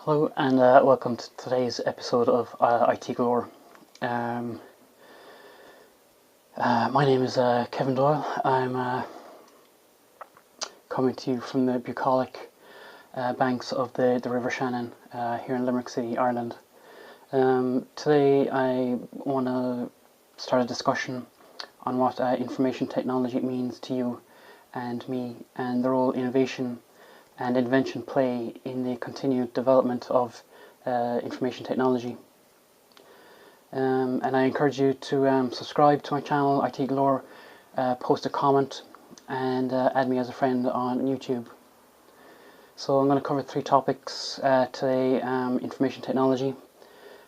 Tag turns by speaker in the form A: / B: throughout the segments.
A: Hello and welcome to today's episode of IT Galore. Um, my name is Kevin Doyle. I'm coming to you from the bucolic banks of the River Shannon here in Limerick City, Ireland. Today I want to start a discussion on what information technology means to you and me, and the role innovation and invention play in the continued development of information technology. And I encourage you to subscribe to my channel, IT Galore, post a comment, and add me as a friend on YouTube. So I'm going to cover three topics today: information technology,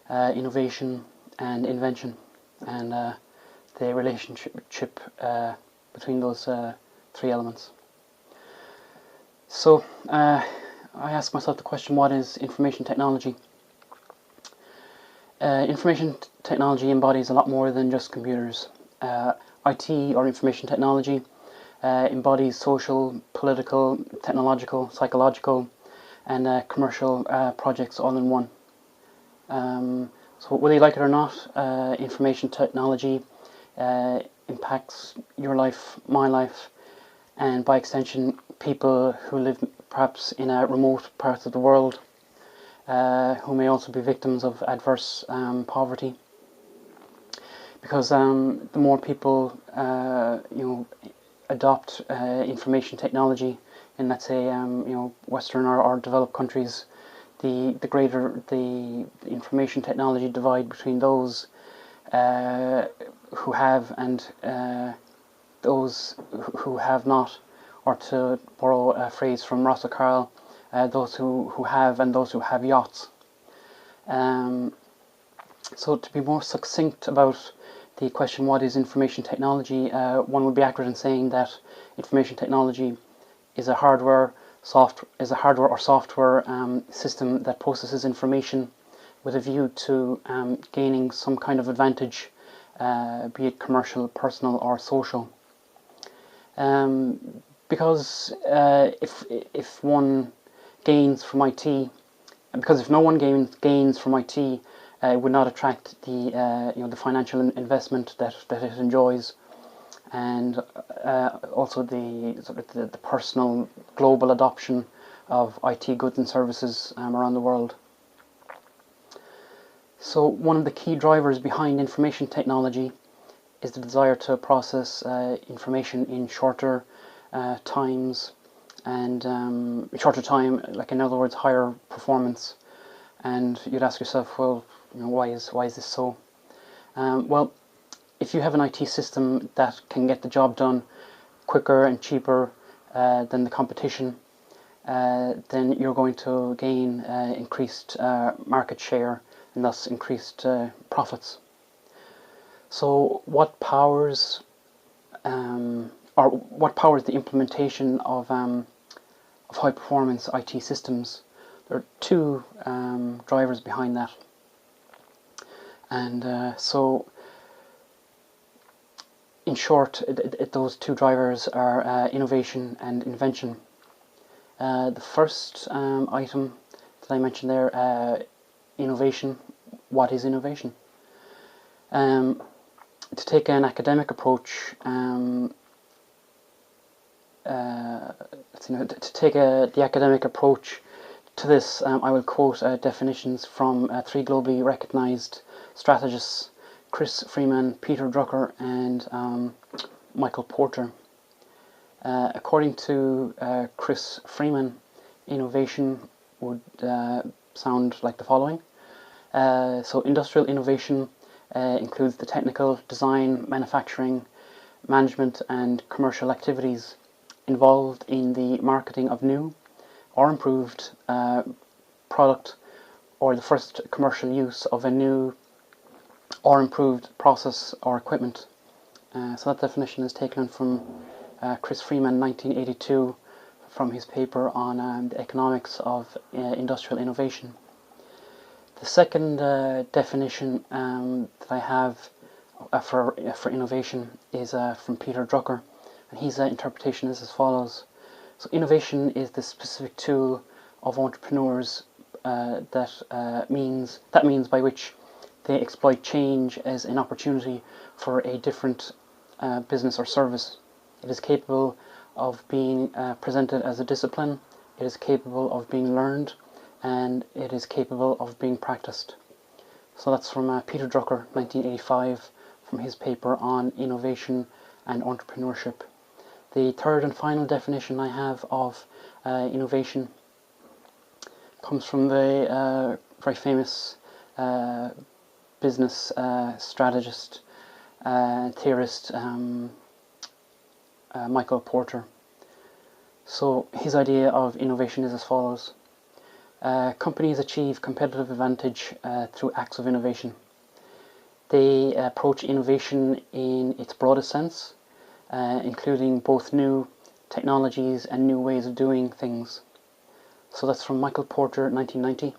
A: innovation, and invention, and the relationship between those three elements. So I ask myself the question, what is information technology? Information technology embodies a lot more than just computers. IT, or information technology, embodies social, political, technological, psychological, and commercial projects all in one. So whether you like it or not, information technology impacts your life, my life, and by extension people who live perhaps in remote parts of the world, who may also be victims of adverse poverty. Because the more people adopt information technology in, let's say, Western or developed countries, the greater the information technology divide between those who have and those who have not, or to borrow a phrase from Ross O'Carroll, those who have and those who have yachts. So to be more succinct about the question, what is information technology, one would be accurate in saying that information technology is a hardware or software system that processes information with a view to gaining some kind of advantage, be it commercial, personal, or social. Because if one gains from IT, because if no one gains from IT, it would not attract the financial investment that it enjoys, and also the personal global adoption of IT goods and services around the world. So one of the key drivers behind information technology is the desire to process information in shorter times, and shorter time, like in other words, higher performance. And you'd ask yourself, well, why is this so? Well, if you have an IT system that can get the job done quicker and cheaper than the competition, then you're going to gain increased market share and thus increased profits. So what powers the implementation of high performance IT systems? There are two drivers behind that, and so in short, those two drivers are innovation and invention. The first item that I mentioned there, innovation. What is innovation? To take an academic approach, the academic approach to this, I will quote definitions from three globally recognized strategists: Chris Freeman, Peter Drucker, and Michael Porter. According to Chris Freeman, innovation would sound like the following. So industrial innovation includes the technical, design, manufacturing, management, and commercial activities involved in the marketing of new or improved product, or the first commercial use of a new or improved process or equipment. So that definition is taken from Chris Freeman, 1982, from his paper on the economics of industrial innovation. The second definition that I have for innovation is from Peter Drucker, and his interpretation is as follows. So innovation is the specific tool of entrepreneurs that means by which they exploit change as an opportunity for a different business or service. It is capable of being presented as a discipline, it is capable of being learned, and it is capable of being practiced. So that's from Peter Drucker, 1985, from his paper on innovation and entrepreneurship. The third and final definition I have of innovation comes from the very famous business strategist and theorist Michael Porter. So his idea of innovation is as follows. Companies achieve competitive advantage through acts of innovation. They approach innovation in its broadest sense, including both new technologies and new ways of doing things. So that's from Michael Porter, 1990,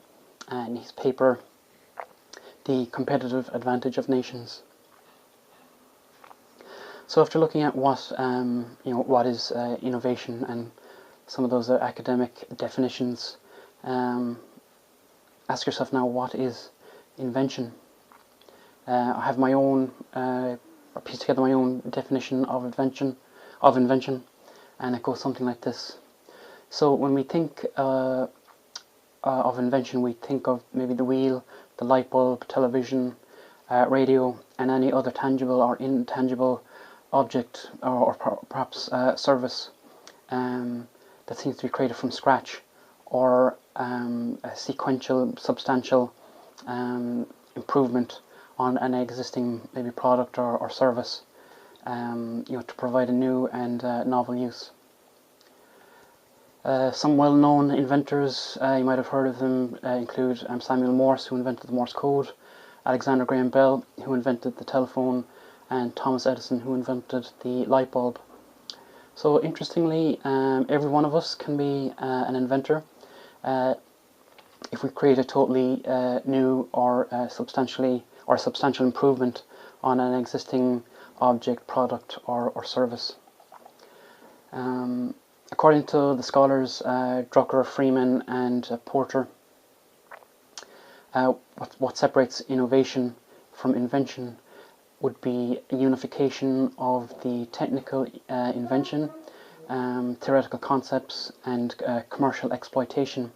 A: and his paper, The Competitive Advantage of Nations. So after looking at what what is innovation and some of those academic definitions, ask yourself now, what is invention? I have my own, pieced together my own definition of invention, and it goes something like this. So when we think of invention, we think of maybe the wheel, the light bulb, television, radio, and any other tangible or intangible object or perhaps service that seems to be created from scratch, or a sequential, substantial improvement on an existing maybe product or service, to provide a new and novel use. Some well-known inventors, you might have heard of them, include Samuel Morse, who invented the Morse code, Alexander Graham Bell, who invented the telephone, and Thomas Edison, who invented the light bulb. So interestingly, every one of us can be an inventor if we create a totally new or substantial improvement on an existing object, product, or service. According to the scholars Drucker, Freeman, and Porter, what separates innovation from invention would be a unification of the technical invention, theoretical concepts, and commercial exploitation.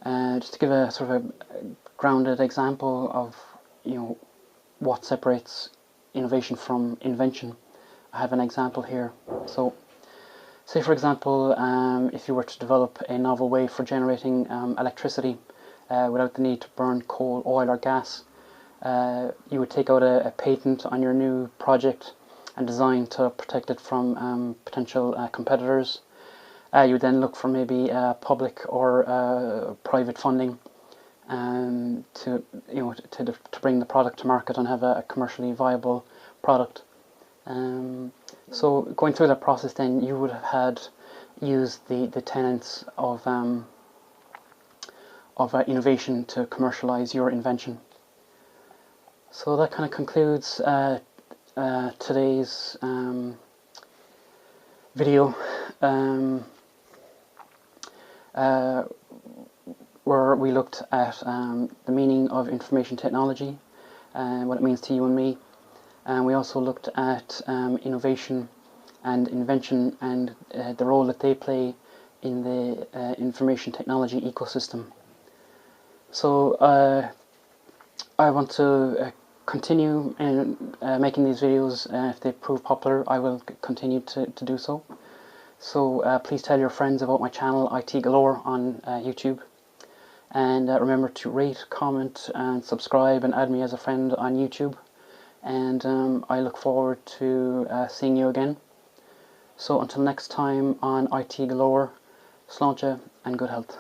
A: Just to give a sort of a grounded example of what separates innovation from invention, I have an example here. So, say for example, if you were to develop a novel way for generating electricity without the need to burn coal, oil, or gas, you would take out a patent on your new project and design to protect it from potential competitors. You would then look for maybe public or private funding to bring the product to market and have a commercially viable product. So going through that process, then you would have used the tenets of innovation to commercialize your invention. So that kind of concludes today's video, where we looked at the meaning of information technology and what it means to you and me. And we also looked at innovation and invention and the role that they play in the information technology ecosystem. So I want to continue in making these videos. If they prove popular, I will continue to do so. So please tell your friends about my channel, IT Galore, on YouTube. And remember to rate, comment, and subscribe, and add me as a friend on YouTube. And I look forward to seeing you again. So until next time on IT Galore, sláinte and good health.